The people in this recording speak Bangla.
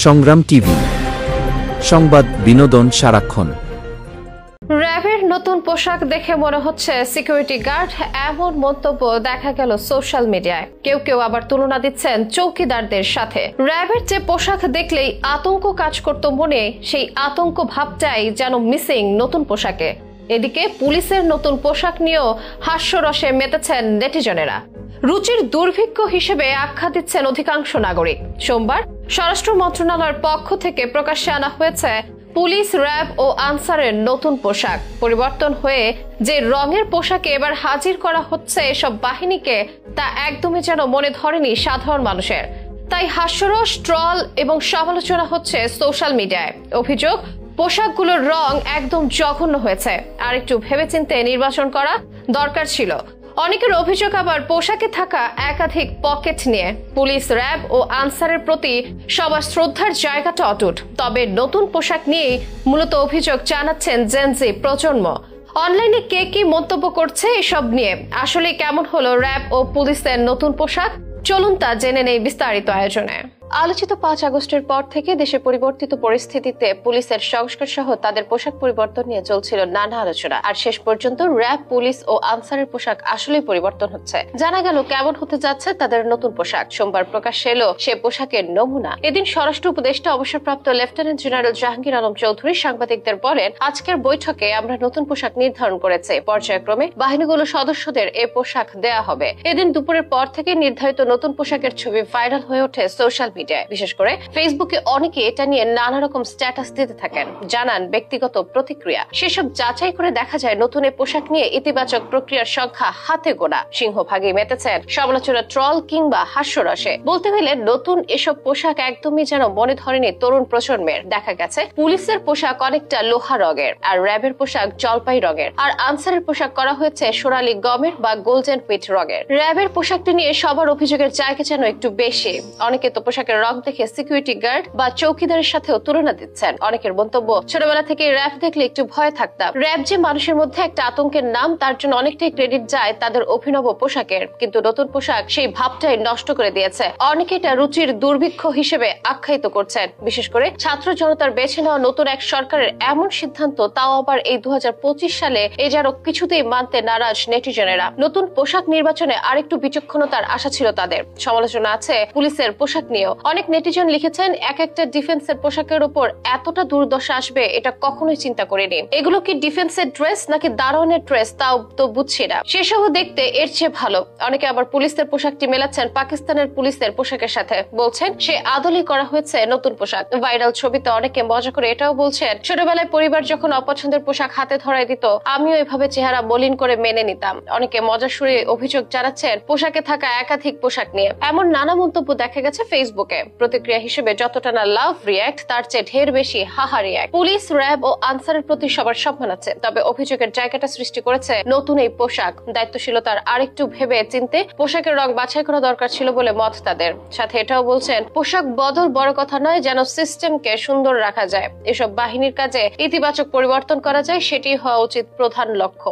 সংগ্রাম টিভি, সংবাদ বিনোদন সারাক্ষণ। র্যাবের নতুন পোশাক দেখে মনে হচ্ছে সিকিউরিটি গার্ড, এমন মন্তব্য দেখা গেল সোশ্যাল মিডিয়ায়। কেউ কেউ আবার তুলনা দিচ্ছেন চৌকিদারদের সাথে। র্যাবের যে পোশাক দেখলেই আতঙ্ক কাজ করত মনে, সেই আতঙ্ক ভাবটাই যেন মিসিং নতুন পোশাকে। এদিকে পুলিশের নতুন পোশাক নিয়েও হাস্যরসে মেতেছেন নেটিজনেরা। রুচির দুর্ভিক্ষ হিসেবে আখ্যা দিচ্ছেন অধিকাংশ নাগরিক। সোমবার স্বরাষ্ট্র মন্ত্রণালয়ের পক্ষ থেকে প্রকাশ্যে আনা হয়েছে পুলিশ, র্যাব ও আনসারের নতুন পোশাক। পরিবর্তন হয়ে যে রঙের পোশাকে এবার হাজির করা হচ্ছে এসব বাহিনীকে, তা একদমই যেন মনে ধরেনি সাধারণ মানুষের। তাই হাস্যরস, ট্রল এবং সমালোচনা হচ্ছে সোশ্যাল মিডিয়ায়। অভিযোগ, পোশাকগুলোর রং একদম জঘন্য হয়েছে, আর একটু ভেবেচিন্তে নির্বাচন করা দরকার ছিল। অনেকের অভিযোগ আবার পোশাকে থাকা একাধিক পকেট নিয়ে। পুলিশ, র্যাব ও আনসারের প্রতি সবার শ্রদ্ধার জায়গাটা অটুট, তবে নতুন পোশাক নিয়ে মূলত অভিযোগ জানাচ্ছেন জেনজি প্রজন্ম। অনলাইনে কে কি মন্তব্য করছে এসব নিয়ে, আসলে কেমন হলো র্যাব ও পুলিশের নতুন পোশাক, চলুন তা জেনে নেই বিস্তারিত আয়োজনে। আলোচিত 5 আগস্টের পর থেকে দেশে পরিবর্তিত পরিস্থিতিতে পুলিশের সংস্কার সহ তাদের পোশাক পরিবর্তন নিয়ে চলছিল নানা আলোচনা। আর শেষ পর্যন্ত র্যাব, পুলিশ ও আনসারের পোশাক আসলেই পরিবর্তন হচ্ছে। জানা গেল কেমন হতে যাচ্ছে তাদের নতুন পোশাক। সোমবার প্রকাশ্যে এলো সে পোশাকের নমুনা। এদিন স্বরাষ্ট্র উপদেষ্টা অবসরপ্রাপ্ত লেফটেন্যান্ট জেনারেল জাহাঙ্গীর আলম চৌধুরী সাংবাদিকদের বলেন, আজকের বৈঠকে আমরা নতুন পোশাক নির্ধারণ করেছি। পর্যায়ক্রমে বাহিনীগুলোর সদস্যদের এ পোশাক দেয়া হবে। এদিন দুপুরের পর থেকে নির্ধারিত নতুন পোশাকের ছবি ভাইরাল হয়ে ওঠে সোশ্যাল মিডিয়ায়। বিশেষ করে ফেসবুকে অনেকে এটা নিয়ে নানা রকম স্ট্যাটাস দিতে থাকেন, জানান ব্যক্তিগত প্রতিক্রিয়া। সেসব যাচাই করে দেখা যায় নতুন এই পোশাক নিয়ে ইতিবাচক প্রক্রিয়ার সংখ্যা হাতে গোনা। সিংহভাগে মেতেছেন সমালোচনা, ট্রল কিংবা হাস্যরসে। বলতে গেলে নতুন এসব পোশাক একদমই যেন মনে ধরেনি তরুণ প্রজন্মের। দেখা গেছে পুলিশের পোশাক অনেকটা লোহা রঙের, আর র্যাবের পোশাক জলপাই রঙের, আর আনসারের পোশাক করা হয়েছে সোনালী গমের বা গোল্ডেন হুইট রঙের। র্যাবের পোশাকটি নিয়ে সবার অভিযোগের জায়গা যেন একটু বেশি। অনেকে তো পোশাকের রং দেখে সিকিউরিটি গার্ড বা চৌকিদারের সাথেও তুলনা দিচ্ছেন। অনেকের মন্তব্য, ছোটবেলা থেকে র্যাব দেখলে একটু ভয় থাকতাম। র্যাব যে মানুষের মধ্যে একটা আতঙ্কের নাম, তার জন্য অনেকটাই ক্রেডিট যায় তাদের অভিনব পোশাকের। কিন্তু নতুন পোশাক সেই ভাবটাই নষ্ট করে দিয়েছে। অনেকে এটা রুচির দুর্ভিক্ষ হিসেবে আখ্যায়িত করছেন। বিশেষ করে ছাত্র জনতার বেছে নেওয়া নতুন এক সরকারের এমন সিদ্ধান্ত, তাও আবার এই 2025 সালে, এ যেন কিছুতেই মানতে নারাজ নেটিজনেরা। নতুন পোশাক নির্বাচনে আরেকটু বিচক্ষণতার আশা ছিল তাদের। সমালোচনা আছে পুলিশের পোশাক নিয়েও। অনেক নেটিজন লিখেছেন, এক একটা ডিফেন্সের পোশাকের উপর এতটা দুর্দশা আসবে এটা কখনোই চিন্তা করিনি। এগুলো কি ডিফেন্সের ড্রেস নাকি দারোয়ানের ড্রেস, তাও তো বুঝছি না। সেসব দেখতে এর চেয়ে ভালো। অনেকে আবার পুলিশের পোশাকটি মেলাচ্ছেন পাকিস্তানের পুলিশের পোশাকের সাথে, বলছেন সে আদলেই করা হয়েছে নতুন পোশাক। ভাইরাল ছবিতে অনেকে মজা করে এটাও বলছেন, ছোটবেলায় পরিবার যখন অপছন্দের পোশাক হাতে ধরায় দিত, আমিও এভাবে চেহারা মলিন করে মেনে নিতাম। অনেকে মজা সুরে অভিযোগ জানাচ্ছেন পোশাকে থাকা একাধিক পোশাক নিয়ে। এমন নানা মন্তব্য দেখা গেছে ফেসবুকে। প্রতিক্রিয়া হিসেবে যতটা না লাভ রিয়্যাক্ট, তার চেয়ে ঢের বেশি হাহা রিয়্যাক্ট। পুলিশ, র্যাব ও আনসারের প্রতি সবার সম্মান আছে, তবে অভিযোগের জায়গাটা সৃষ্টি করেছে নতুন এই পোশাক। দায়িত্বশীলতার আরেকটু ভেবে চিনতে পোশাকের রং বাছাই করা দরকার ছিল বলে মত তাদের। সাথে এটাও বলছেন, পোশাক বদল বড় কথা নয়, যেন সিস্টেমকে সুন্দর রাখা যায়, এসব বাহিনীর কাজে ইতিবাচক পরিবর্তন করা যায়, সেটি হওয়া উচিত প্রধান লক্ষ্য।